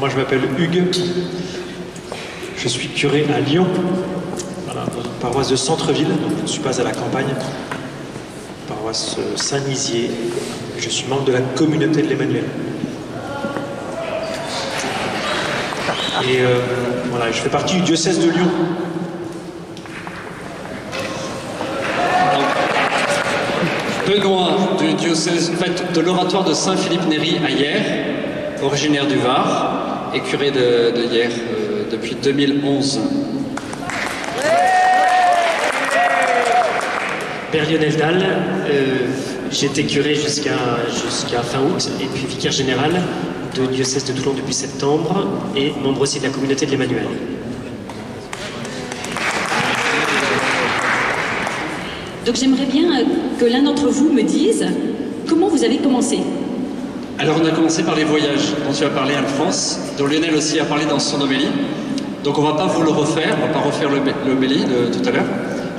moi je m'appelle Hugues, je suis curé à Lyon, voilà, dans une paroisse de centre-ville, donc je ne suis pas à la campagne, paroisse Saint-Nizier, je suis membre de la communauté de l'Emmanuel. Et voilà, je fais partie du diocèse de Lyon. Benoît du diocèse, en fait, de l'oratoire de Saint-Philippe-Néry à Hyères, originaire du Var et curé de Hyères depuis 2011. Père Lionel Dalle, j'étais curé jusqu'à fin août et puis vicaire général de diocèse de Toulon depuis septembre et membre aussi de la communauté de l'Emmanuel. Donc j'aimerais bien que l'un d'entre vous me dise comment vous avez commencé. Alors on a commencé par les voyages dont tu as parlé, Anne-France, dont Lionel aussi a parlé dans son homélie. Donc on ne va pas vous le refaire, on ne va pas refaire l'homélie de tout à l'heure.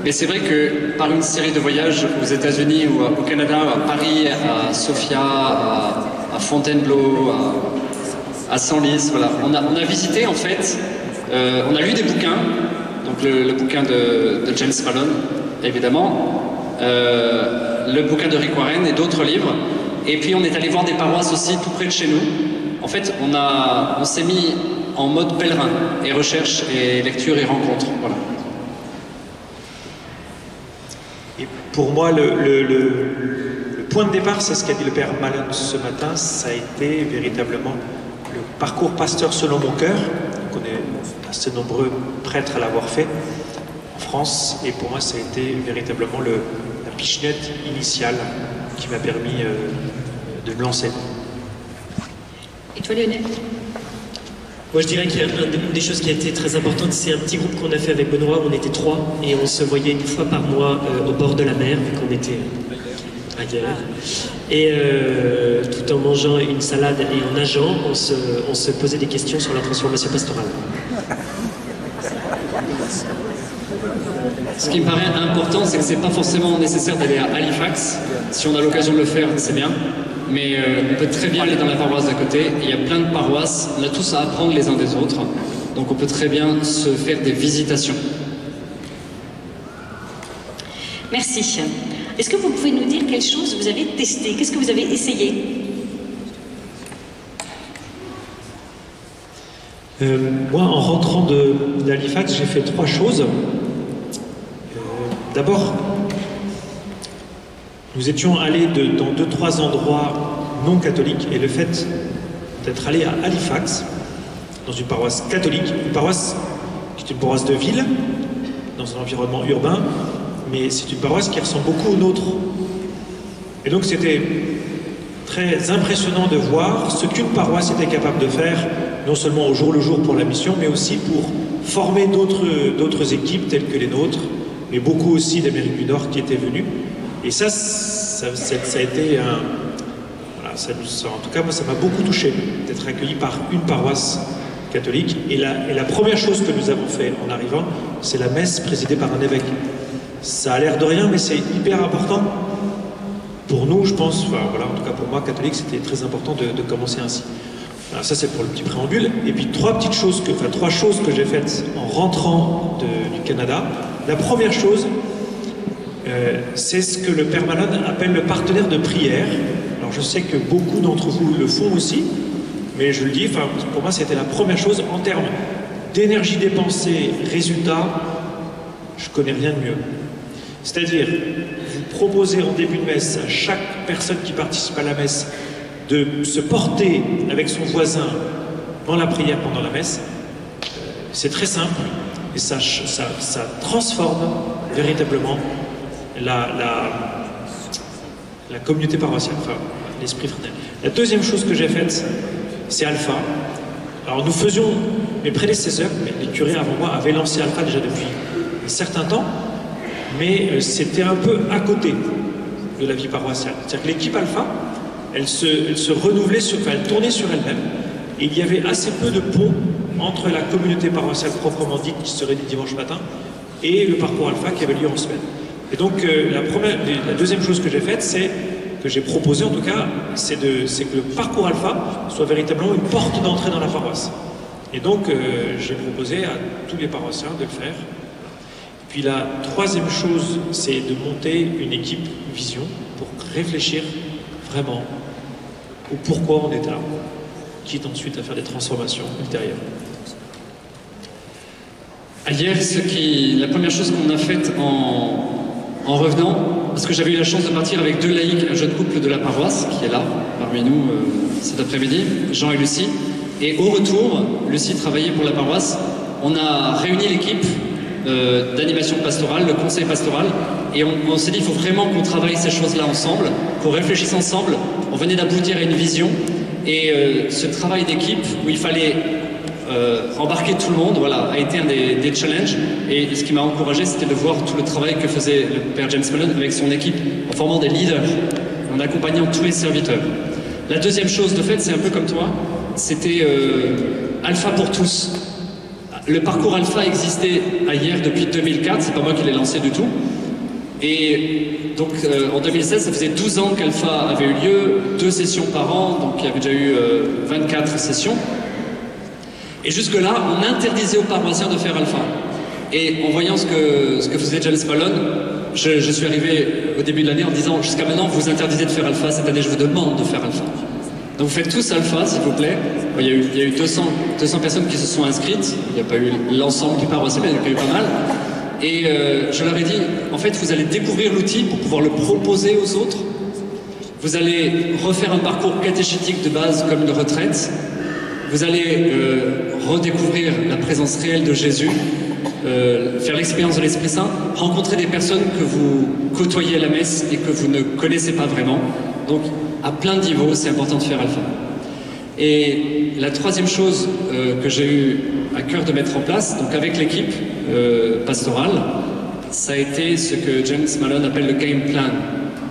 Mais c'est vrai que par une série de voyages aux États-Unis ou au Canada, à Paris, à Sofia, à Fontainebleau, à Senlis, voilà. On a visité en fait, on a lu des bouquins, donc le bouquin de James Fallon, évidemment, le bouquin de Rick Warren et d'autres livres. Et puis on est allé voir des paroisses aussi tout près de chez nous. En fait, on s'est mis en mode pèlerin, et recherche, et lecture, et rencontre, voilà. Et pour moi, le point de départ, c'est ce qu'a dit le Père Malone ce matin, ça a été véritablement le parcours pasteur selon mon cœur. On est assez nombreux prêtres à l'avoir fait en France, et pour moi, ça a été véritablement la pichenette initiale qui m'a permis de me lancer. Et toi, Lionel? Moi, je dirais qu'il y a une des choses qui a été très importante, c'est un petit groupe qu'on a fait avec Benoît, on était 3, et on se voyait une fois par mois au bord de la mer, vu qu'on était ailleurs. Et tout en mangeant une salade et en nageant, on se posait des questions sur la transformation pastorale. Ce qui me paraît important, c'est que c'est pas forcément nécessaire d'aller à Halifax. Si on a l'occasion de le faire, c'est bien. Mais on peut très bien aller dans la paroisse d'à côté. Il y a plein de paroisses, on a tous à apprendre les uns des autres. Donc on peut très bien se faire des visitations. Merci. Est-ce que vous pouvez nous dire quelles choses vous avez testées? Qu'est-ce que vous avez essayé? Moi, en rentrant d'Halifax, j'ai fait 3 choses. D'abord, nous étions allés dans 2-3 endroits non catholiques, et le fait d'être allé à Halifax, dans une paroisse catholique, une paroisse qui est une paroisse de ville, dans un environnement urbain, mais c'est une paroisse qui ressemble beaucoup aux nôtres. Et donc c'était très impressionnant de voir ce qu'une paroisse était capable de faire, non seulement au jour le jour pour la mission, mais aussi pour former d'autres équipes telles que les nôtres, mais beaucoup aussi d'Amérique du Nord qui étaient venus. Et ça a été un... Voilà, en tout cas, moi, ça m'a beaucoup touché d'être accueilli par une paroisse catholique. Et la première chose que nous avons fait en arrivant, c'est la messe présidée par un évêque. Ça a l'air de rien, mais c'est hyper important. Pour nous, je pense, enfin, voilà, en tout cas pour moi, catholique, c'était très important de commencer ainsi. Alors ça, c'est pour le petit préambule. Et puis trois choses que j'ai faites en rentrant du Canada. La première chose, c'est ce que le Père Malone appelle le partenaire de prière. Alors je sais que beaucoup d'entre vous le font aussi, mais je le dis, enfin, pour moi, c'était la première chose en termes d'énergie dépensée, résultat, je connais rien de mieux. C'est-à-dire, vous proposez en début de messe à chaque personne qui participe à la messe de se porter avec son voisin dans la prière pendant la messe. C'est très simple et ça transforme véritablement la communauté paroissiale, enfin l'esprit fraternel. La deuxième chose que j'ai faite, c'est Alpha. Alors nous faisions, mes prédécesseurs, les curés avant moi, avaient lancé Alpha déjà depuis un certain temps, mais c'était un peu à côté de la vie paroissiale. C'est-à-dire que l'équipe Alpha, elle se renouvelait, elle tournait sur elle-même, et il y avait assez peu de pont entre la communauté paroissiale proprement dite, qui se réunit dimanche matin, et le parcours Alpha qui avait lieu en semaine. Et donc la deuxième chose que j'ai faite, c'est que j'ai proposé en tout cas, c'est que le parcours alpha soit véritablement une porte d'entrée dans la paroisse. Et donc j'ai proposé à tous les paroissiens de le faire. Puis la troisième chose, c'est de monter une équipe vision pour réfléchir vraiment au pourquoi on est là, quitte ensuite à faire des transformations ultérieures. Hier, la première chose qu'on a faite en revenant, parce que j'avais eu la chance de partir avec 2 laïcs, un jeune couple de la paroisse, qui est là, parmi nous cet après-midi, Jean et Lucie. Et au retour, Lucie travaillait pour la paroisse, on a réuni l'équipe d'animation pastorale, le conseil pastoral, et on s'est dit il faut vraiment qu'on travaille ces choses-là ensemble, qu'on réfléchisse ensemble. On venait d'aboutir à une vision, et ce travail d'équipe où il fallait embarquer tout le monde, voilà, a été un des challenges. Et ce qui m'a encouragé, c'était de voir tout le travail que faisait le père James Malone avec son équipe, en formant des leaders, en accompagnant tous les serviteurs. La deuxième chose, de fait, c'est un peu comme toi, c'était Alpha pour tous. Le parcours Alpha existait à hier depuis 2004, c'est pas moi qui l'ai lancé du tout. Et donc en 2016, ça faisait 12 ans qu'Alpha avait eu lieu, 2 sessions par an, donc il y avait déjà eu 24 sessions. Et jusque-là, on interdisait aux paroissiens de faire Alpha. Et en voyant ce que faisait James Malone, je suis arrivé au début de l'année en disant jusqu'à maintenant, vous interdisez de faire Alpha, cette année je vous demande de faire Alpha. Donc vous faites tous Alpha, s'il vous plaît. Il y a eu 200 personnes qui se sont inscrites, il n'y a pas eu l'ensemble du paroissien, mais il y en a eu pas mal. Et je leur ai dit, en fait, vous allez découvrir l'outil pour pouvoir le proposer aux autres. Vous allez refaire un parcours catéchétique de base comme une retraite. Vous allez redécouvrir la présence réelle de Jésus, faire l'expérience de l'Esprit Saint, rencontrer des personnes que vous côtoyez à la messe et que vous ne connaissez pas vraiment. Donc, à plein de niveaux, c'est important de faire Alpha. Et la troisième chose que j'ai eu à cœur de mettre en place, donc avec l'équipe pastorale, ça a été ce que James Malone appelle le game plan.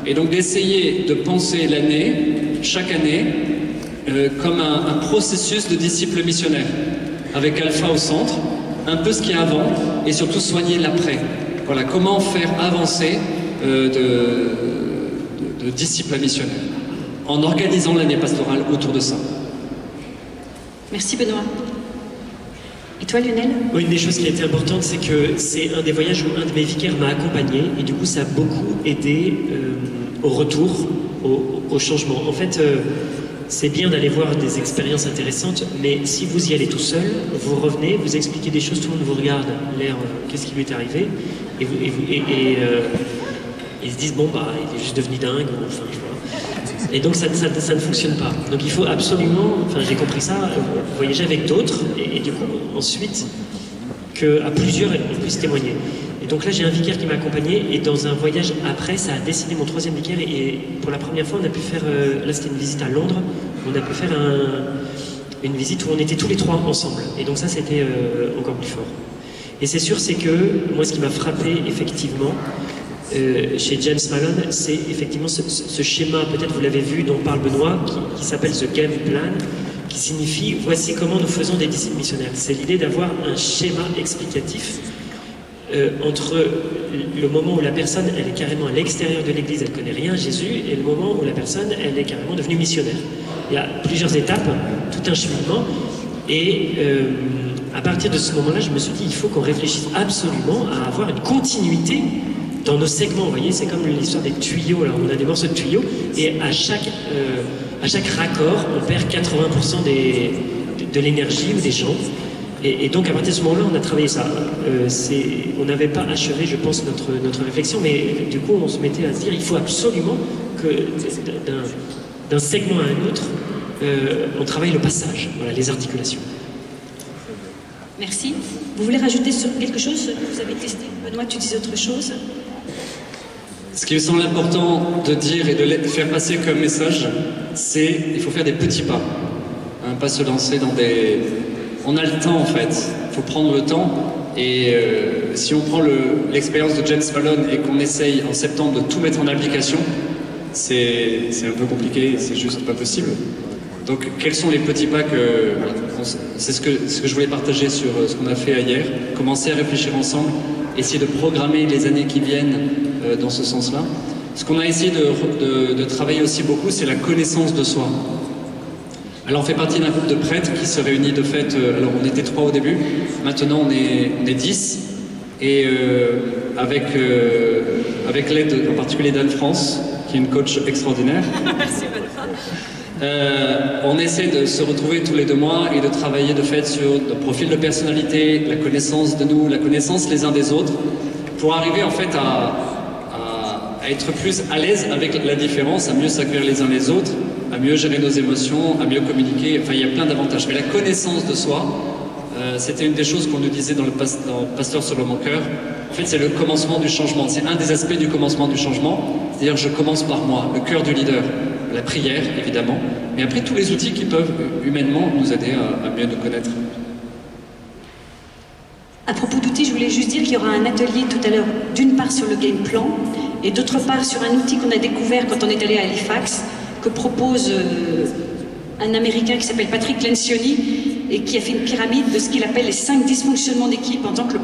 Et donc d'essayer de penser l'année, chaque année, comme un processus de disciple missionnaire, avec Alpha au centre, un peu ce qu'il y a avant, et surtout soigner l'après. Voilà, comment faire avancer de disciples missionnaires, en organisant l'année pastorale autour de ça. Merci Benoît. Et toi Lionel? Oui, une des choses qui a été importante, c'est que c'est un des voyages où un de mes vicaires m'a accompagné, et du coup ça a beaucoup aidé au retour, au changement. En fait, c'est bien d'aller voir des expériences intéressantes, mais si vous y allez tout seul, vous revenez, vous expliquez des choses, tout le monde vous regarde, l'air, qu'est-ce qui lui est arrivé, et ils se disent, bon, bah, il est juste devenu dingue, enfin, je vois. Et donc, ça ne fonctionne pas. Donc, il faut absolument, enfin, j'ai compris ça, voyager avec d'autres, et du coup, ensuite, qu'à plusieurs, on puisse témoigner. Et donc là, j'ai un vicaire qui m'a accompagné, et dans un voyage après, ça a décidé mon troisième vicaire, et pour la première fois, on a pu faire, là c'était une visite à Londres, on a pu faire une visite où on était tous les 3 ensemble. Et donc ça, c'était encore plus fort. Et c'est sûr, c'est que, moi, ce qui m'a frappé, effectivement, chez James Malone, c'est effectivement ce schéma, peut-être vous l'avez vu, dont parle Benoît, qui s'appelle The Game Plan, qui signifie « voici comment nous faisons des disciples missionnaires ». C'est l'idée d'avoir un schéma explicatif entre le moment où la personne, elle est carrément à l'extérieur de l'église, elle ne connaît rien à Jésus, et le moment où la personne, elle est carrément devenue missionnaire. Il y a plusieurs étapes, tout un cheminement, et à partir de ce moment-là, je me suis dit, il faut qu'on réfléchisse absolument à avoir une continuité dans nos segments. Vous voyez, c'est comme l'histoire des tuyaux, là. On a des morceaux de tuyaux, et à chaque raccord, on perd 80% de l'énergie ou des gens. Et donc, à partir de ce moment-là, on a travaillé ça. On n'avait pas achevé, je pense, notre réflexion, mais du coup, on se mettait à se dire, il faut absolument que d'un segment à un autre, on travaille le passage, voilà, les articulations. Merci. Vous voulez rajouter sur quelque chose que vous avez testé? Benoît, tu disais autre chose? Ce qui me semble important de dire et de faire passer comme message, c'est qu'il faut faire des petits pas. Hein, pas se lancer dans des... On a le temps en fait, il faut prendre le temps. Et si on prend l'expérience de James Malone et qu'on essaye en septembre de tout mettre en application, c'est un peu compliqué, c'est juste pas possible. Donc quels sont les petits pas que... Voilà, c'est ce que je voulais partager sur ce qu'on a fait hier. Commencer à réfléchir ensemble, essayer de programmer les années qui viennent dans ce sens-là. Ce qu'on a essayé de travailler aussi beaucoup, c'est la connaissance de soi. Alors on fait partie d'un groupe de prêtres qui se réunit de fait, alors on était 3 au début, maintenant on est 10, et avec l'aide en particulier d'Anne-France, qui est une coach extraordinaire. Merci, on essaie de se retrouver tous les 2 mois et de travailler de fait sur le profil de personnalité, la connaissance de nous, la connaissance les uns des autres, pour arriver en fait à être plus à l'aise avec la différence, à mieux s'accueillir les uns les autres, à mieux gérer nos émotions, à mieux communiquer. Enfin, il y a plein d'avantages. Mais la connaissance de soi, c'était une des choses qu'on nous disait dans Pasteur selon mon cœur. En fait, c'est le commencement du changement. C'est un des aspects du commencement du changement. C'est-à-dire, je commence par moi, le cœur du leader. La prière, évidemment. Mais après, tous les outils qui peuvent humainement nous aider à mieux nous connaître. À propos d'outils, je voulais juste dire qu'il y aura un atelier tout à l'heure, d'une part sur le game plan, et d'autre part sur un outil qu'on a découvert quand on est allé à Halifax, que propose un Américain qui s'appelle Patrick Lencioni, et qui a fait une pyramide de ce qu'il appelle les 5 dysfonctionnements d'équipe, en tant que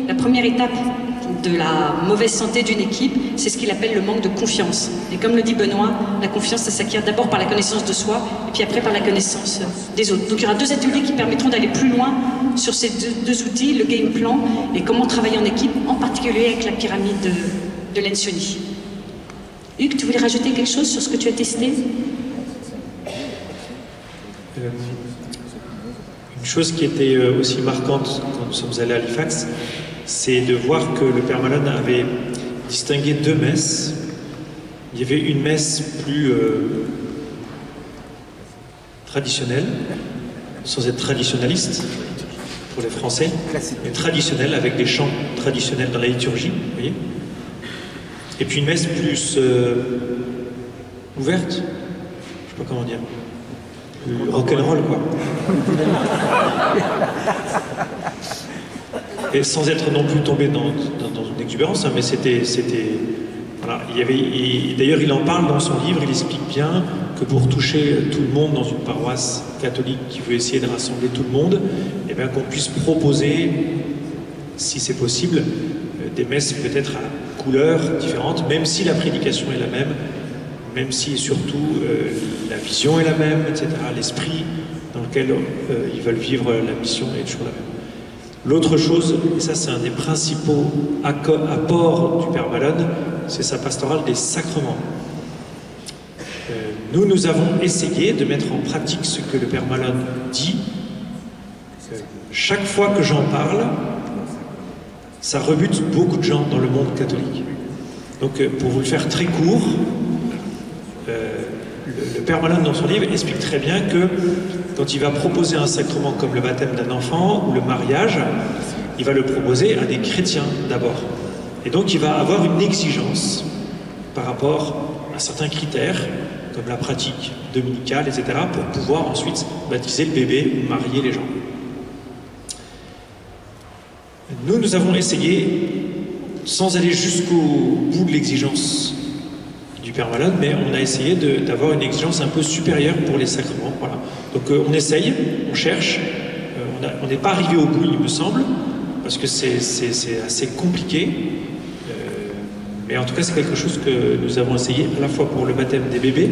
la première étape de la mauvaise santé d'une équipe, c'est ce qu'il appelle le manque de confiance. Et comme le dit Benoît, la confiance, ça s'acquiert d'abord par la connaissance de soi, et puis après par la connaissance des autres. Donc il y aura 2 ateliers qui permettront d'aller plus loin sur ces deux outils, le game plan et comment travailler en équipe, en particulier avec la pyramide de Lencioni. Hugues, tu voulais rajouter quelque chose sur ce que tu as testé? Une chose qui était aussi marquante quand nous sommes allés à Halifax, c'est de voir que le Père Malone avait distingué 2 messes. Il y avait une messe plus traditionnelle, sans être traditionnaliste pour les Français, mais traditionnelle avec des chants traditionnels dans la liturgie, vous voyez. Et puis une messe plus ouverte, je sais pas comment dire, plus rock'n'roll quoi. Et sans être non plus tombé dans une exubérance, hein, mais c'était voilà, d'ailleurs il en parle dans son livre, il explique bien que pour toucher tout le monde dans une paroisse catholique qui veut essayer de rassembler tout le monde, eh bien qu'on puisse proposer, si c'est possible, des messes peut-être à couleurs différentes, même si la prédication est la même si surtout la vision est la même, etc. L'esprit dans lequel ils veulent vivre la mission est toujours la même. L'autre chose, et ça c'est un des principaux apports du Père Malone, c'est sa pastorale des sacrements. Nous avons essayé de mettre en pratique ce que le Père Malone dit. Chaque fois que j'en parle, ça rebute beaucoup de gens dans le monde catholique. Donc pour vous le faire très court, le Père Malone dans son livre explique très bien que quand il va proposer un sacrement comme le baptême d'un enfant ou le mariage, il va le proposer à des chrétiens d'abord. Et donc il va avoir une exigence par rapport à certains critères, comme la pratique dominicale, etc., pour pouvoir ensuite baptiser le bébé ou marier les gens. Nous avons essayé, sans aller jusqu'au bout de l'exigence du Père Malone, mais on a essayé d'avoir une exigence un peu supérieure pour les sacrements. Voilà. Donc on essaye, on cherche, on n'est pas arrivé au bout, il me semble, parce que c'est assez compliqué, mais en tout cas c'est quelque chose que nous avons essayé à la fois pour le baptême des bébés,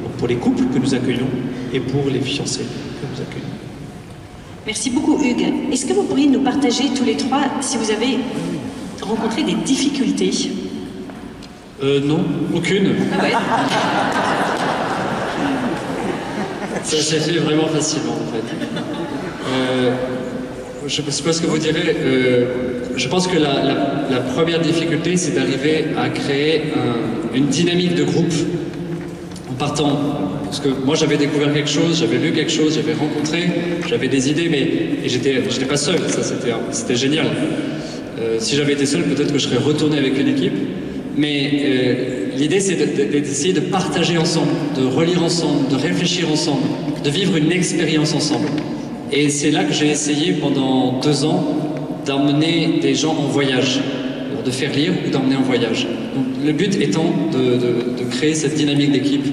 donc pour les couples que nous accueillons, et pour les fiancés que nous accueillons. Merci beaucoup Hugues. Est-ce que vous pourriez nous partager tous les 3 si vous avez rencontré des difficultés? Non, aucune. Ah ouais. Ça s'est fait vraiment facilement en fait. Je ne sais pas ce que vous direz. Je pense que la première difficulté, c'est d'arriver à créer une dynamique de groupe en partant. Parce que moi j'avais découvert quelque chose, j'avais lu quelque chose, j'avais rencontré, j'avais des idées, mais j'étais pas seul, ça c'était génial. Si j'avais été seul, peut-être que je serais retourné avec une équipe. Mais l'idée c'est d'essayer de partager ensemble, de relire ensemble, de réfléchir ensemble, de vivre une expérience ensemble. Et c'est là que j'ai essayé pendant 2 ans d'emmener des gens en voyage, de faire lire ou d'emmener en voyage. Donc, le but étant de créer cette dynamique d'équipe.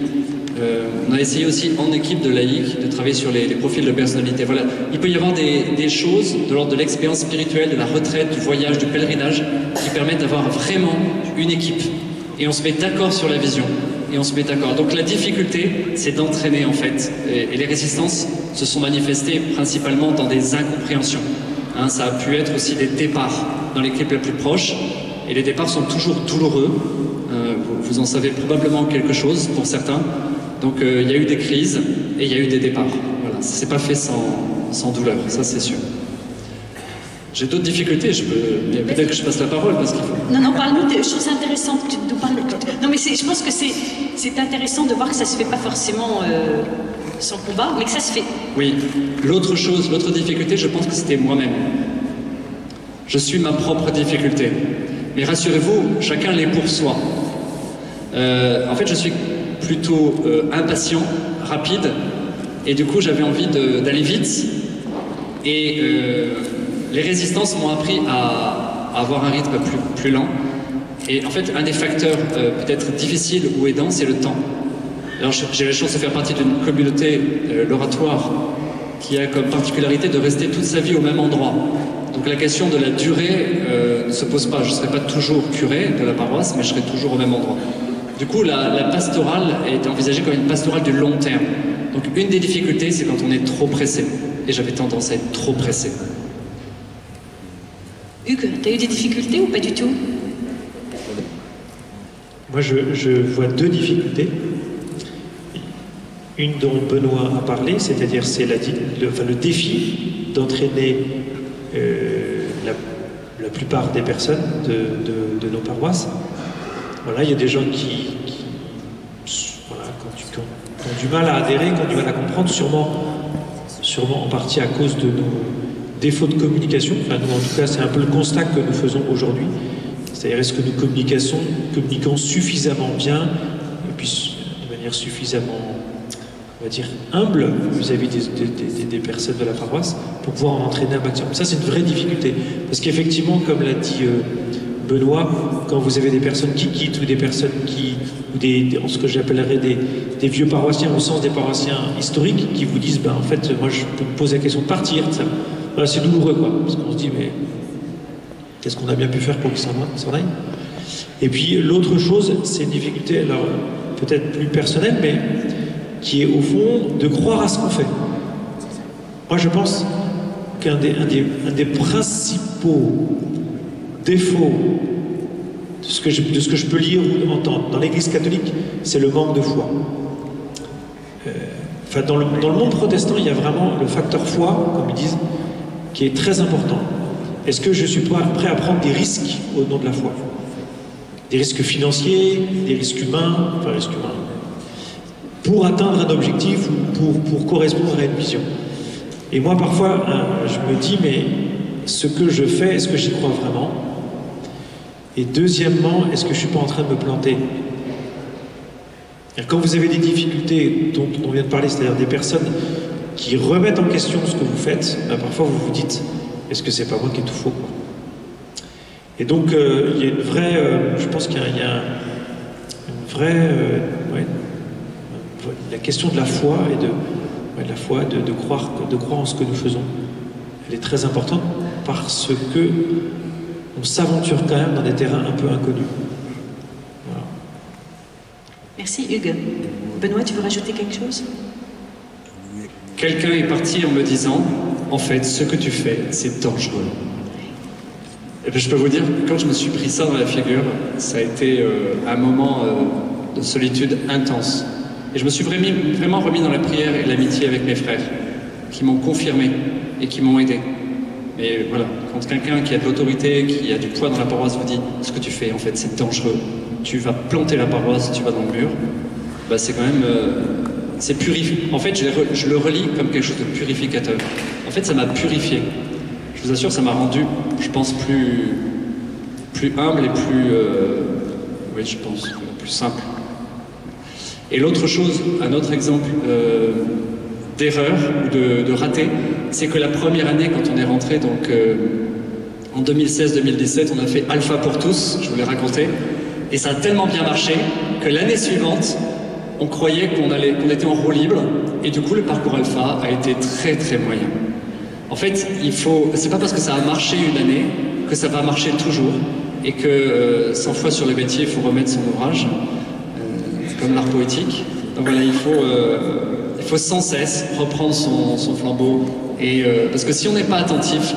On a essayé aussi en équipe de laïcs de travailler sur les profils de personnalité. Voilà. Il peut y avoir des choses de l'ordre de l'expérience spirituelle, de la retraite, du voyage, du pèlerinage qui permettent d'avoir vraiment une équipe. et on se met d'accord sur la vision. Et on se met d'accord. Donc la difficulté, c'est d'entraîner en fait. Et les résistances se sont manifestées principalement dans des incompréhensions. Hein, ça a pu être aussi des départs dans l'équipe la plus proche. Et les départs sont toujours douloureux. Vous en savez probablement quelque chose pour certains. Donc il y a eu des crises et il y a eu des départs. Voilà, ça s'est pas fait sans douleur, ça c'est sûr. J'ai d'autres difficultés, peut-être que je passe la parole parce qu'il faut... Non, parle-nous, je trouve ça intéressant que tu nous parles. Non, mais je pense que c'est intéressant de voir que ça se fait pas forcément sans combat, mais que ça se fait. Oui, l'autre difficulté, je pense que c'était moi-même. Je suis ma propre difficulté. Mais rassurez-vous, chacun l'est pour soi. En fait, je suis plutôt impatient, rapide, et du coup, j'avais envie d'aller vite. Et les résistances m'ont appris à avoir un rythme plus lent. Et en fait, un des facteurs peut-être difficiles ou aidants, c'est le temps. Alors, j'ai la chance de faire partie d'une communauté, l'oratoire, qui a comme particularité de rester toute sa vie au même endroit. Donc la question de la durée ne se pose pas. Je ne serai pas toujours curé de la paroisse, mais je serai toujours au même endroit. Du coup, la pastorale est envisagée comme une pastorale du long terme. Donc une des difficultés, c'est quand on est trop pressé. Et j'avais tendance à être trop pressé. Hugues, tu as eu des difficultés ou pas du tout? Moi, je vois deux difficultés. Une dont Benoît a parlé, c'est-à-dire c'est le défi d'entraîner la plupart des personnes de nos paroisses. Voilà, il y a des gens qui ont du mal à adhérer, qui ont du mal à comprendre, sûrement en partie à cause de nos défauts de communication. Enfin, nous, en tout cas, c'est un peu le constat que nous faisons aujourd'hui. C'est-à-dire, est-ce que nous communiquons suffisamment bien, et puis de manière suffisamment, on va dire, humble vis-à-vis des personnes de la paroisse pour pouvoir en entraîner un maximum. Ça, c'est une vraie difficulté. Parce qu'effectivement, comme l'a dit Benoît, quand vous avez des personnes qui quittent ou des personnes ce que j'appellerais des vieux paroissiens au sens des paroissiens historiques qui vous disent, en fait, moi, je peux me poser la question de partir. C'est douloureux, quoi. Parce qu'on se dit, mais qu'est-ce qu'on a bien pu faire pour qu'ils s'en aillent? Et puis, l'autre chose, c'est une difficulté, alors, peut-être plus personnelle, mais qui est au fond de croire à ce qu'on fait. Moi, je pense qu'un des principaux défauts de ce que je peux lire ou entendre dans l'Église catholique, c'est le manque de foi. Dans le monde protestant, il y a vraiment le facteur foi, comme ils disent, qui est très important. Est-ce que je suis prêt à prendre des risques au nom de la foi? Des risques financiers, des risques humains, pour atteindre un objectif ou pour correspondre à une vision. Et moi, parfois, je me dis, mais ce que je fais, est-ce que j'y crois vraiment? Et deuxièmement, est-ce que je ne suis pas en train de me planter? Et quand vous avez des difficultés dont on vient de parler, c'est-à-dire des personnes qui remettent en question ce que vous faites, parfois vous vous dites, est-ce que c'est pas moi qui ai tout faux, quoi? Et donc, il y a une vraie, je pense qu'il y a une vraie, la question de la foi et de croire en ce que nous faisons, elle est très importante parce que on s'aventure quand même dans des terrains un peu inconnus. Voilà. Merci Hugues. Benoît, tu veux rajouter quelque chose? Quelqu'un est parti en me disant, en fait, ce que tu fais, c'est dangereux. Et puis je peux vous dire, quand je me suis pris ça dans la figure, ça a été un moment de solitude intense. Et je me suis vraiment remis dans la prière et l'amitié avec mes frères, qui m'ont confirmé et qui m'ont aidé. Mais voilà, quand quelqu'un qui a de l'autorité, qui a du poids dans la paroisse vous dit « ce que tu fais, en fait, c'est dangereux, tu vas planter la paroisse, tu vas dans le mur », c'est quand même... c'est purifié. En fait, je le relis comme quelque chose de purificateur. En fait, ça m'a purifié. Je vous assure, ça m'a rendu, je pense, plus humble et plus... oui, je pense, plus simple. Et l'autre chose, un autre exemple d'erreur ou de raté, c'est que la première année, quand on est rentré, donc en 2016-2017, on a fait Alpha pour tous, je vous l'ai raconté, et ça a tellement bien marché que l'année suivante, on croyait qu'on était en roue libre, et du coup le parcours Alpha a été très très moyen. En fait, c'est pas parce que ça a marché une année que ça va marcher toujours. et que 100 fois sur le métier, il faut remettre son ouvrage, comme l'art poétique. Donc voilà, il faut sans cesse reprendre son flambeau, et, parce que si on n'est pas attentif,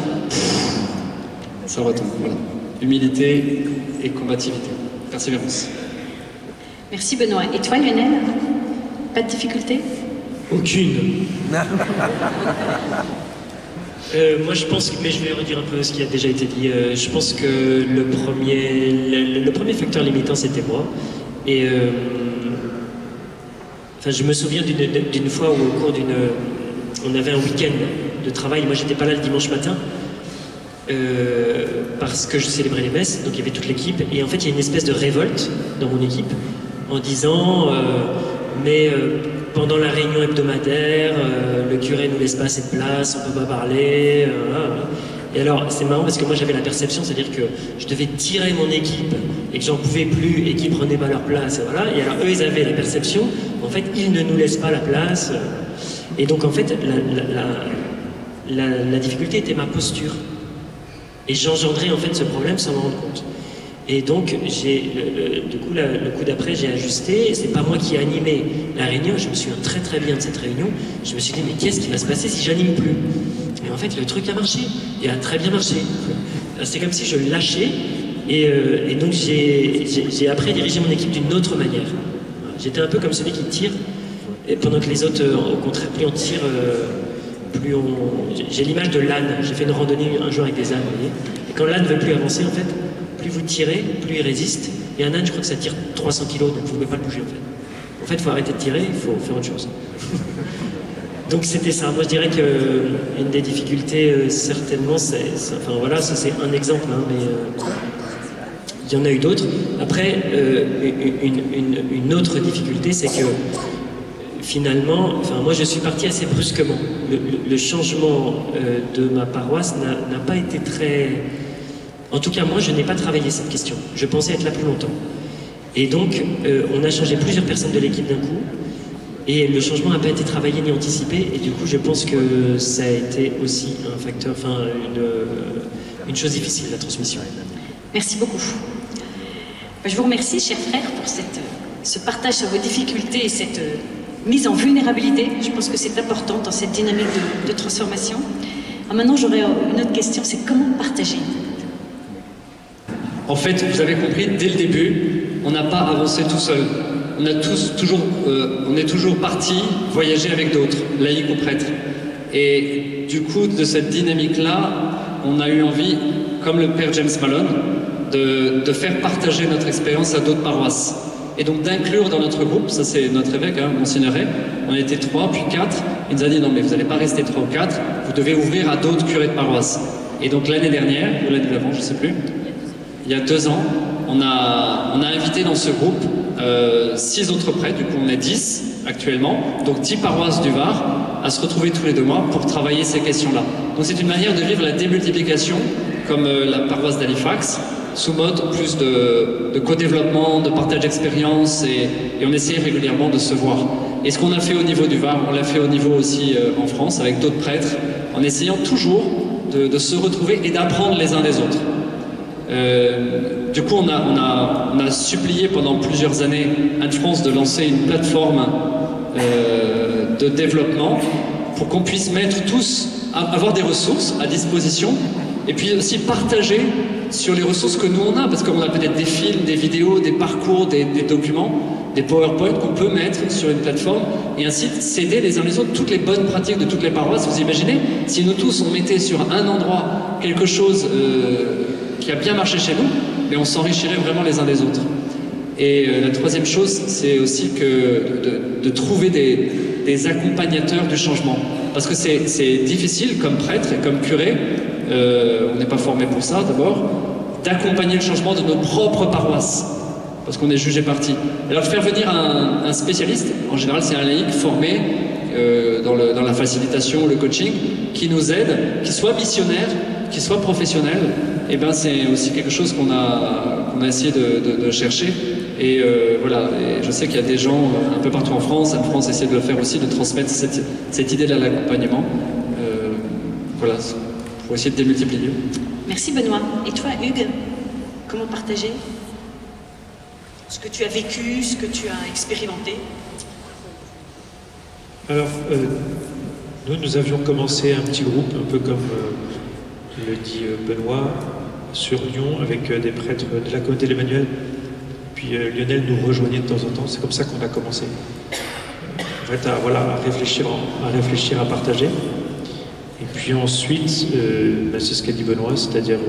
ça retombe. Voilà. Humilité et combativité. Persévérance. Merci Benoît. Et toi Lionel? Pas de difficulté? Aucune. Moi je pense que, mais je vais redire un peu ce qui a déjà été dit, je pense que le premier facteur limitant c'était moi, et enfin, je me souviens d'une fois où au cours on avait un week-end de travail, moi j'étais pas là le dimanche matin, parce que je célébrais les messes, donc il y avait toute l'équipe, et en fait il y a une espèce de révolte dans mon équipe, en disant pendant la réunion hebdomadaire, le curé nous laisse pas assez de place, on peut pas parler. Et alors, c'est marrant parce que moi j'avais la perception, c'est-à-dire que je devais tirer mon équipe et que j'en pouvais plus et qu'ils prenaient pas leur place, et voilà. Et alors eux, ils avaient la perception, en fait, ils ne nous laissent pas la place. Et donc, en fait, la difficulté était ma posture. Et j'engendrais en fait ce problème sans m'en rendre compte. Et donc, du coup, le coup d'après, j'ai ajusté. C'est pas moi qui ai animé la réunion. Je me souviens très très bien de cette réunion. Je me suis dit, mais qu'est-ce qui va se passer si j'anime plus? Et en fait, le truc a marché. Il a très bien marché. C'est comme si je lâchais. Et donc, j'ai après dirigé mon équipe d'une autre manière. J'étais un peu comme celui qui tire. Et pendant que les autres, au contraire, plus on tire, plus on... J'ai l'image de l'âne. J'ai fait une randonnée un jour avec des ânes, vous voyez. Et quand l'âne ne veut plus avancer, en fait, plus vous tirez, plus il résiste. Et un âne, je crois que ça tire 300 kg, donc vous ne pouvez pas le bouger, en fait. En fait, il faut arrêter de tirer, il faut faire autre chose. Donc c'était ça. Moi, je dirais qu'une des difficultés, certainement, enfin voilà, ça c'est un exemple, hein, mais il y en a eu d'autres. Après, une autre difficulté, c'est que finalement, enfin moi je suis parti assez brusquement. Le changement de ma paroisse n'a pas été très... En tout cas, moi, je n'ai pas travaillé cette question. Je pensais être là plus longtemps. Et donc, on a changé plusieurs personnes de l'équipe d'un coup. Et le changement n'a pas été travaillé ni anticipé. Et du coup, je pense que ça a été aussi un facteur, enfin, une chose difficile, la transmission. Merci beaucoup. Je vous remercie, chers frères, pour ce partage sur vos difficultés et cette mise en vulnérabilité. Je pense que c'est important dans cette dynamique de transformation. Alors maintenant, j'aurais une autre question, c'est comment partager? En fait, vous avez compris, dès le début, on n'a pas avancé tout seul. On est toujours parti voyager avec d'autres, laïcs ou prêtres. Et du coup, de cette dynamique-là, on a eu envie, comme le père James Malone, de faire partager notre expérience à d'autres paroisses. Et donc d'inclure dans notre groupe, ça c'est notre évêque, hein, Monseigneur Ray, on était 3, puis 4, il nous a dit non mais vous n'allez pas rester 3 ou 4, vous devez ouvrir à d'autres curés de paroisse. Et donc l'année dernière, ou l'année d'avant, je ne sais plus, il y a 2 ans, on a invité dans ce groupe 6 autres prêtres, du coup on est 10 actuellement, donc 10 paroisses du Var, à se retrouver tous les 2 mois pour travailler ces questions-là. Donc c'est une manière de vivre la démultiplication, comme la paroisse d'Halifax, sous mode plus de co-développement, de partage d'expérience, et on essaye régulièrement de se voir. Et ce qu'on a fait au niveau du Var, on l'a fait au niveau aussi en France, avec d'autres prêtres, en essayant toujours de se retrouver et d'apprendre les uns des autres. Du coup, on a supplié pendant plusieurs années Anne France de lancer une plateforme de développement pour qu'on puisse mettre tous, avoir des ressources à disposition et puis aussi partager sur les ressources que nous on a, parce qu'on a peut-être des films, des vidéos, des parcours, des documents, des PowerPoint qu'on peut mettre sur une plateforme et ainsi s'aider les uns les autres, toutes les bonnes pratiques de toutes les paroisses. Vous imaginez, si nous tous on mettait sur un endroit quelque chose qui a bien marché chez nous, mais on s'enrichirait vraiment les uns des autres. Et la troisième chose, c'est aussi de trouver des accompagnateurs du changement. Parce que c'est difficile, comme prêtre et comme curé, on n'est pas formé pour ça d'abord, d'accompagner le changement de nos propres paroisses. Parce qu'on est jugé parti. Alors faire venir un spécialiste, en général c'est un laïc formé dans la facilitation, le coaching, qui nous aide, qui soit missionnaire, qui soit professionnel, et ben c'est aussi quelque chose qu'on a essayé de chercher. Et voilà, et je sais qu'il y a des gens un peu partout en France essaie de le faire aussi, de transmettre cette idée-là de l'accompagnement. Voilà, pour essayer de démultiplier. Merci Benoît. Et toi Hugues, comment partager ce que tu as vécu, ce que tu as expérimenté? Alors, nous avions commencé un petit groupe, un peu comme le dit Benoît, sur Lyon, avec des prêtres de la communauté de l'Emmanuel. Puis Lionel nous rejoignait de temps en temps. C'est comme ça qu'on a commencé. En fait, à réfléchir, à partager. Et puis ensuite, c'est ce qu'a dit Benoît, c'est-à-dire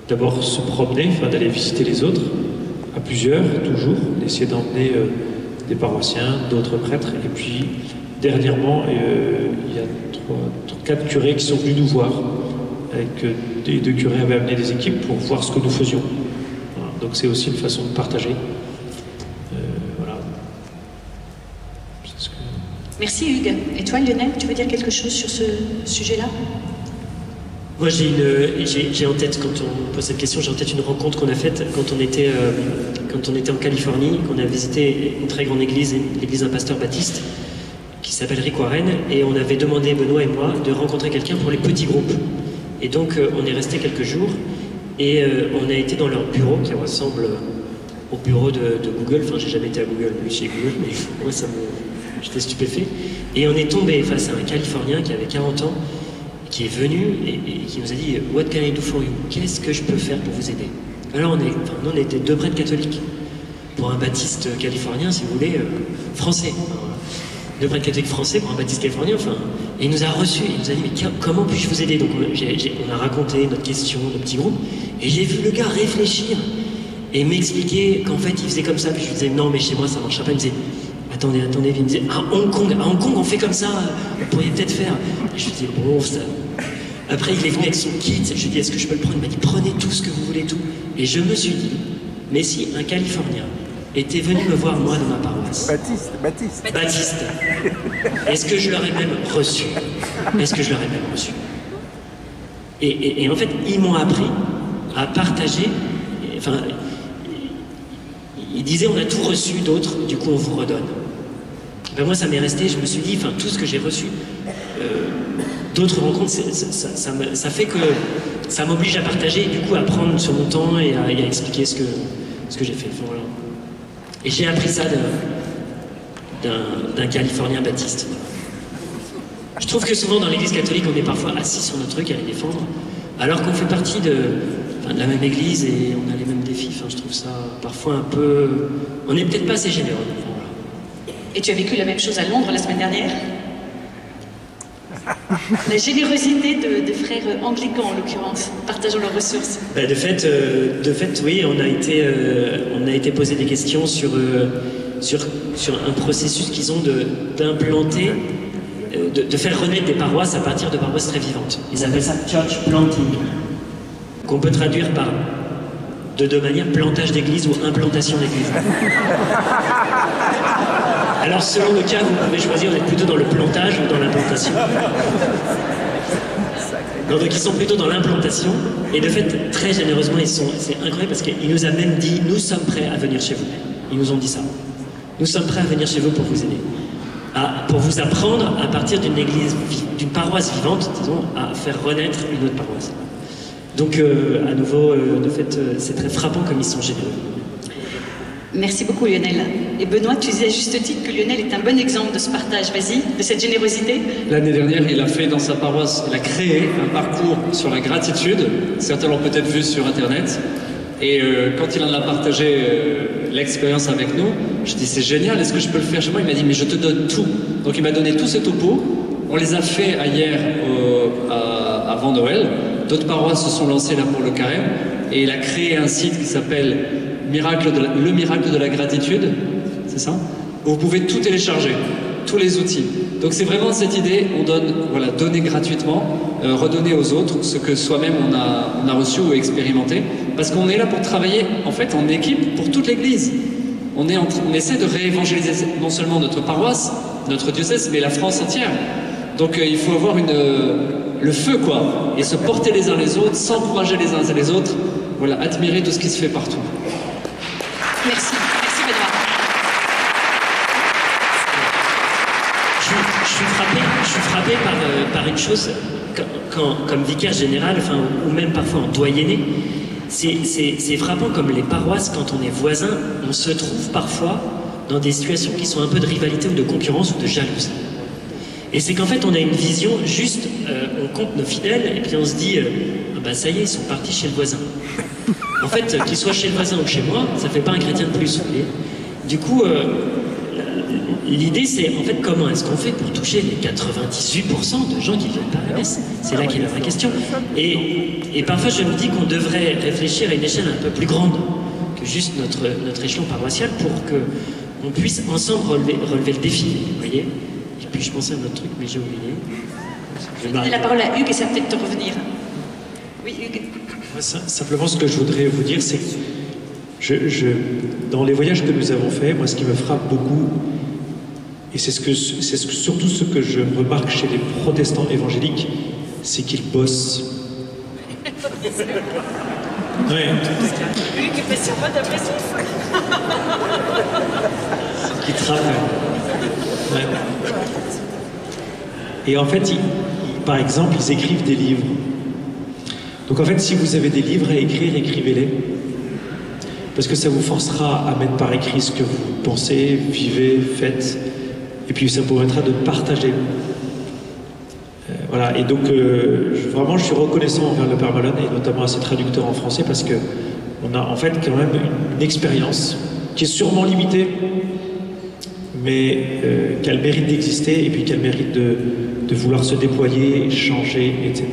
d'abord se promener, d'aller visiter les autres, à plusieurs, toujours, d'essayer d'emmener des paroissiens, d'autres prêtres. Et puis, dernièrement, il y a 4 curés qui sont venus nous voir. Des 2 curés avaient amené des équipes pour voir ce que nous faisions. Voilà. Donc c'est aussi une façon de partager. Voilà. Ce que... Merci Hugues. Et toi Lionel, tu veux dire quelque chose sur ce sujet-là? Moi j'ai en tête, quand on pose cette question, j'ai en tête une rencontre qu'on a faite quand on était en Californie, qu'on a visité une très grande église, l'église d'un pasteur baptiste, qui s'appelle Rick Warren, et on avait demandé, Benoît et moi, de rencontrer quelqu'un pour les petits groupes. Et donc on est resté quelques jours, et on a été dans leur bureau, qui ressemble au bureau de Google. Enfin, j'ai jamais été à Google, lui chez Google, mais moi j'étais stupéfait. Et on est tombé face à un Californien qui avait 40 ans, qui est venu et qui nous a dit « What can I do for you ?» Qu'est-ce que je peux faire pour vous aider? Alors nous on était 2 prêtres catholiques, pour un baptiste californien, si vous voulez, français. 2 prêtres catholiques français pour un baptiste californien, et il nous a reçus, il nous a dit « Mais comment puis-je vous aider ?» Donc on a raconté notre question, notre petit groupe, et j'ai vu le gars réfléchir et m'expliquer qu'en fait il faisait comme ça, puis je lui disais « Non mais chez moi ça ne marchera pas », il me disait « Attendez, puis il me disait « À Hong Kong on fait comme ça, vous pourriez peut-être faire ». Et je lui disais « Bon, ça... » Après il est venu avec son kit, je lui ai dit « Est-ce que je peux le prendre ?» Il m'a dit « Prenez tout ce que vous voulez, tout ». Et je me suis dit « Mais si un Californien était venu me voir moi dans ma paroisse. Baptiste. Est-ce que je l'aurais même reçu? Et en fait, ils m'ont appris à partager. Enfin, ils disaient on a tout reçu d'autres, du coup on vous redonne. Ben moi ça m'est resté, je me suis dit, tout ce que j'ai reçu, d'autres rencontres, ça fait que ça m'oblige à partager, et du coup à prendre sur mon temps et à expliquer ce que j'ai fait. Voilà. Et j'ai appris ça d'un Californien baptiste. Je trouve que souvent dans l'église catholique, on est parfois assis sur notre truc à les défendre, alors qu'on fait partie de la même église et on a les mêmes défis. Je trouve ça parfois un peu... On n'est peut-être pas assez généreux. Voilà. Et tu as vécu la même chose à Londres la semaine dernière? La générosité de frères anglicans, en l'occurrence, partageant leurs ressources. De fait, oui, on a été posé des questions sur un processus qu'ils ont d'implanter, de faire renaître des paroisses à partir de paroisses très vivantes. Ils appellent ça church planting, qu'on peut traduire par, de 2 manières, plantage d'église ou implantation d'église. Alors selon le cas, vous pouvez choisir d'être plutôt dans le plantage ou dans l'implantation. Donc ils sont plutôt dans l'implantation, et de fait, très généreusement, c'est incroyable parce qu'ils nous ont même dit « Nous sommes prêts à venir chez vous ». Ils nous ont dit ça. Nous sommes prêts à venir chez vous pour vous aider. Pour vous apprendre, à partir d'une église, d'une paroisse vivante, disons, à faire renaître une autre paroisse. Donc, à nouveau, de fait, c'est très frappant comme ils sont généreux. Merci beaucoup Lionel. Et Benoît, tu disais à juste titre que Lionel est un bon exemple de ce partage, vas-y, de cette générosité. L'année dernière, il a fait dans sa paroisse, il a créé un parcours sur la gratitude. Certains l'ont peut-être vu sur Internet. Et quand il en a partagé l'expérience avec nous, je dis c'est génial, est-ce que je peux le faire chez moi? Il m'a dit mais je te donne tout. Donc il m'a donné tous ces topos. On les a fait hier avant Noël. D'autres paroisses se sont lancées là pour le carême. Et il a créé un site qui s'appelle Le Miracle de la Gratitude. C'est ça? Où vous pouvez tout télécharger, tous les outils. Donc c'est vraiment cette idée, on donne, voilà, donner gratuitement, redonner aux autres ce que soi-même on a reçu ou expérimenté. Parce qu'on est là pour travailler en fait en équipe pour toute l'Église. On essaie de réévangéliser non seulement notre paroisse, notre diocèse, mais la France entière. Donc il faut avoir le feu quoi, et se porter les uns les autres, s'encourager les uns et les autres, voilà, admirer tout ce qui se fait partout. Merci, merci Benoît. Je suis frappé par une chose, comme vicaire général, ou même parfois en doyenné, c'est frappant comme les paroisses, quand on est voisins, on se trouve parfois dans des situations qui sont un peu de rivalité ou de concurrence ou de jalousie. Et c'est qu'en fait, on a une vision juste, on compte nos fidèles et puis on se dit, ah bah ça y est, ils sont partis chez le voisin. En fait, qu'ils soient chez le voisin ou chez moi, ça fait pas un chrétien de plus, vous voyez. Du coup, l'idée c'est, en fait, comment est-ce qu'on fait pour toucher les 98% de gens qui viennent pas à la messe? C'est là qu'est la vraie question. Et parfois, je me dis qu'on devrait réfléchir à une échelle un peu plus grande que juste notre échelon paroissial pour qu'on puisse ensemble relever le défi, vous voyez. Et puis je pensais à un autre truc, mais j'ai oublié. Je vais donner la parole à Hugues et ça va peut-être te revenir. Oui, Hugues. Simplement, ce que je voudrais vous dire, c'est que dans les voyages que nous avons faits, moi, ce qui me frappe beaucoup, et c'est surtout ce que je remarque chez les protestants évangéliques, c'est qu'ils bossent. Ouais. Hugues fait sur moi dépressif. Qu'ils travaillent. Ouais. Et en fait, par exemple, ils écrivent des livres. Donc en fait, si vous avez des livres à écrire, écrivez-les. Parce que ça vous forcera à mettre par écrit ce que vous pensez, vivez, faites. Et puis ça vous permettra de partager. Voilà, et donc vraiment je suis reconnaissant envers le Père Malone et notamment à ses traducteurs en français parce qu'on a en fait quand même une expérience qui est sûrement limitée, mais qui a le mérite d'exister et puis qui a le mérite de vouloir se déployer, changer, etc.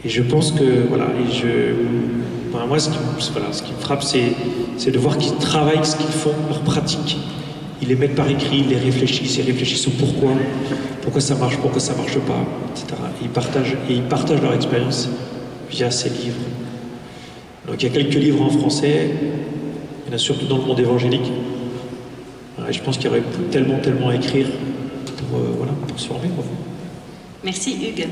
Et je pense que, voilà, moi ce qui me frappe, c'est de voir qu'ils travaillent ce qu'ils font, leur pratique. Ils les mettent par écrit, ils les réfléchissent, ils réfléchissent au pourquoi ça marche pas, etc. Et ils partagent leur expérience via ces livres. Donc il y a quelques livres en français, il y en a surtout dans le monde évangélique. Et je pense qu'il y aurait tellement à écrire pour se former. Merci Hugues.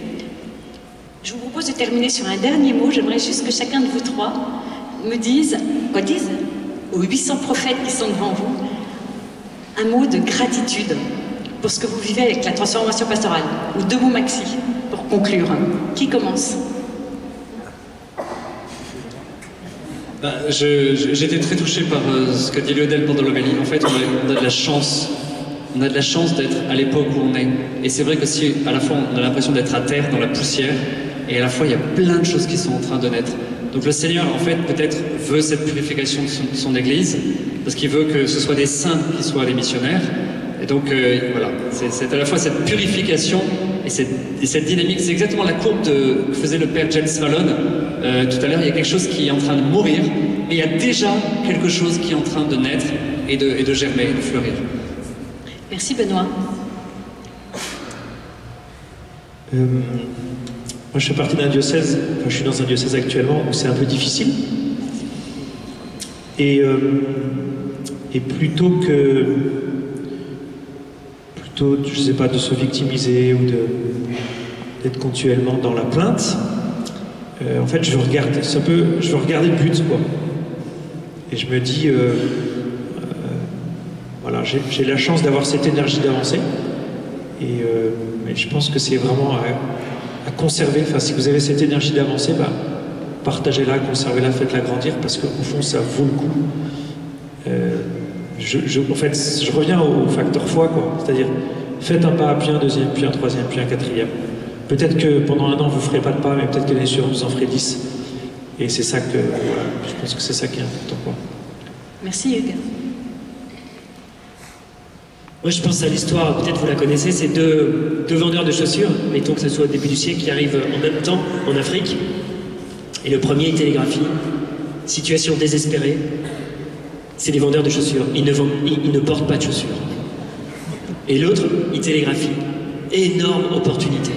Je vous propose de terminer sur un dernier mot. J'aimerais juste que chacun de vous trois me dise aux 800 prophètes qui sont devant vous, un mot de gratitude pour ce que vous vivez avec la transformation pastorale. Ou 2 mots maxi pour conclure. Qui commence? J'étais très touché par ce que dit Lionel pendant l'homélie. En fait, on a de la chance. On a de la chance d'être à l'époque où on est. Et c'est vrai que si à la fois on a l'impression d'être à terre, dans la poussière, et à la fois il y a plein de choses qui sont en train de naître. Donc le Seigneur, en fait, peut-être veut cette purification de son Église, parce qu'il veut que ce soit des saints qui soient les missionnaires. Et donc voilà, c'est à la fois cette purification et cette dynamique. C'est exactement la courbe que faisait le Père James Malone tout à l'heure. Il y a quelque chose qui est en train de mourir, mais il y a déjà quelque chose qui est en train de naître et de germer, et de fleurir. Merci Benoît. Moi je fais partie d'un diocèse, je suis dans un diocèse actuellement où c'est un peu difficile. Et plutôt, je sais pas, de se victimiser ou d'être continuellement dans la plainte, en fait je veux regarder le but, quoi. Et je me dis, voilà, j'ai la chance d'avoir cette énergie d'avancer. Mais je pense que c'est vraiment à conserver. Enfin, si vous avez cette énergie d'avancer, partagez-la, conservez-la, faites-la grandir, parce qu'au fond, ça vaut le coup. En fait, je reviens au facteur foi, quoi. C'est-à-dire, faites un pas, puis un deuxième, puis un troisième, puis un quatrième. Peut-être que pendant un an, vous ne ferez pas de pas, mais peut-être que l'année suivante, vous en ferez 10. Et c'est ça que, voilà, je pense que c'est ça qui est important, quoi. Merci Hugues. Moi, je pense à l'histoire, peut-être vous la connaissez, c'est deux vendeurs de chaussures, mettons que ce soit au début du siècle, qui arrivent en même temps en Afrique. Et le premier, il télégraphie, situation désespérée, c'est des vendeurs de chaussures, ils ne portent pas de chaussures. Et l'autre, il télégraphie, énorme opportunité,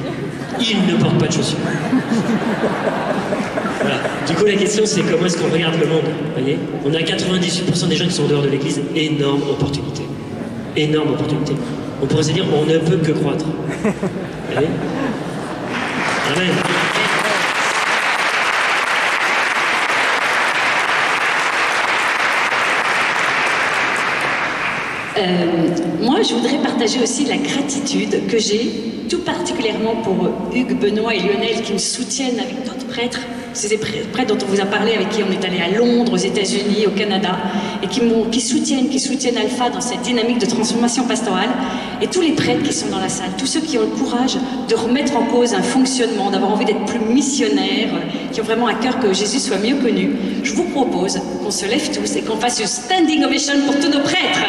ils ne portent pas de chaussures. Voilà. Du coup, la question, c'est comment est-ce qu'on regarde le monde, voyez? On a 98% des gens qui sont en dehors de l'église, énorme opportunité. Énorme opportunité. On pourrait se dire, on ne peut que croître. Allez. Amen. Moi, je voudrais partager aussi la gratitude que j'ai, tout particulièrement pour Hugues, Benoît et Lionel qui me soutiennent avec d'autres prêtres ces prêtres dont on vous a parlé, avec qui on est allé à Londres, aux États-Unis, au Canada, et qui soutiennent Alpha dans cette dynamique de transformation pastorale, et tous les prêtres qui sont dans la salle, tous ceux qui ont le courage de remettre en cause un fonctionnement, d'avoir envie d'être plus missionnaires, qui ont vraiment à cœur que Jésus soit mieux connu, je vous propose qu'on se lève tous et qu'on fasse une standing ovation pour tous nos prêtres.